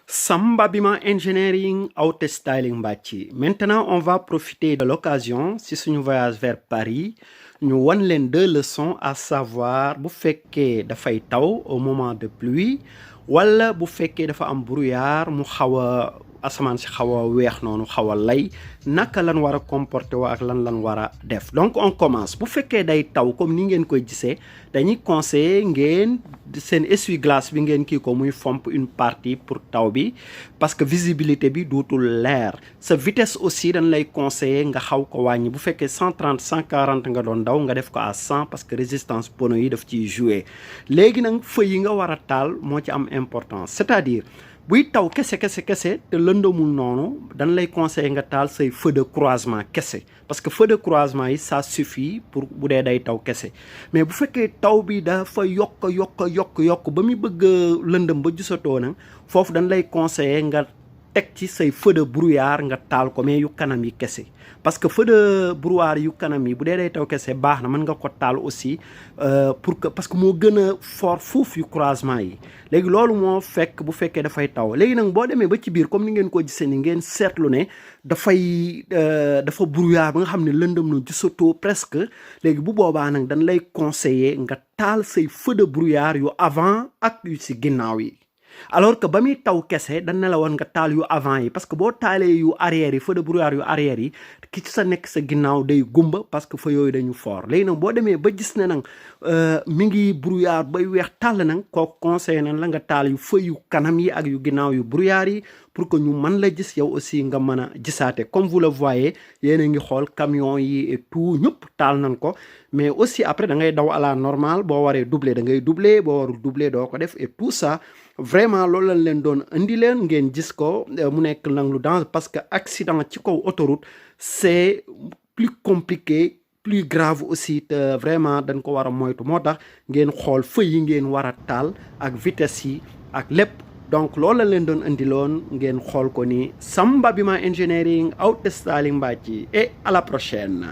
Samba Bima Engineering Auto Styling Bachi. Maintenant, on va profiter de l'occasion, si c'est un voyage vers Paris, nous avons les deux leçons à savoir, bu fekkee dafay taw au moment de pluie, wala bu fekkee dafa am brouillard mu xawa asamaan si xawa weex noonu xawa lay naka lan war a comporter wa ak lan war a def. Donc on commence. Bu fekkee day taw comme ni ngeen koy gisee dañuy conseiller ngeen seen essuie-glace bi ngeen kii ko muy fomp une partie pour taw bi parce que visibilité bi dootul leer. Sa vitesse aussi dañ lay conseiller nga xaw ko wàññi bu fekkee 130 140 nga doon daw nga def ko à 100 parce que résistance pneu yi daf ciy jouer. Léegi nag feu yi nga war a taal moo ci am importance, c'est-à-dire buy taw kese te lëndamul noonu dañ lay conseiller nga taal say feu de croisement kese parce que feu de croisement yi ça suffit pour bu dee day taw kese. Mais bu fekkee taw bi dafa yokk ba muy bëgg lëndëm ba gisatoo nag foofu dañ lay conseiller nga teg ci say feu de brouillard nga taal ko mais yu kanam yi kese parce que feu de brouillard yu kanam yi bu dee day taw kese baax na mën nga ko taal aussi pour que parce que moo gën a fort foofu yu croisement yi. Léegi loolu moo fekk bu fekkee dafay taw léegi nag boo demee ba ci biir comme ni ngeen ko gisee ni ngeen seetlu ne dafa brouillard ba nga xam ne lëndëm na gisatoo presque. Léegi bu boobaa nag dañ lay conseiller nga taal say feu de brouillard yu avant ak yu si ginnaaw yi. Alors que ba muy taw kese dañ ne la woon nga taal yu avant yi parce que boo taalee yu arrière yi feu de brouillard yu arrière yi ki ci sa nekk sa ginnaaw day gumba parce que feu yooyu dañu fort. Léegi nag boo demee ba gis ne nag mi ngi brouillard bay weex tàll nag kooku conseillé nañ la nga taal yu feu yu kanam yi ak yu ginnaaw yu brouillard yi pour que ñu mën la gis yow aussi nga mën a gisaate. Comme vous le voyez yéen a ngi xool camion yi et tout ñëpp taal nañ ko mais aussi après da ngay daw à la normale boo waree doubler da ngay doubler boo warul doubler doo ko def et tout ça. Vraiment loolu lañ leen doon indi leen ngeen gis ko mu nekk nag lu dangereux parce que accident ci kaw autoroute c'est plus compliqué plus grave aussi te vraiment dañ ko war a moytu moo tax ngeen xool feu yi ngeen war a taal ak vitesse yi ak lépp. Donc loolu lañ leen doon indiloon ngeen xool ko ni Samba Bima Engineering Auto Styling Bachi et à la prochaine.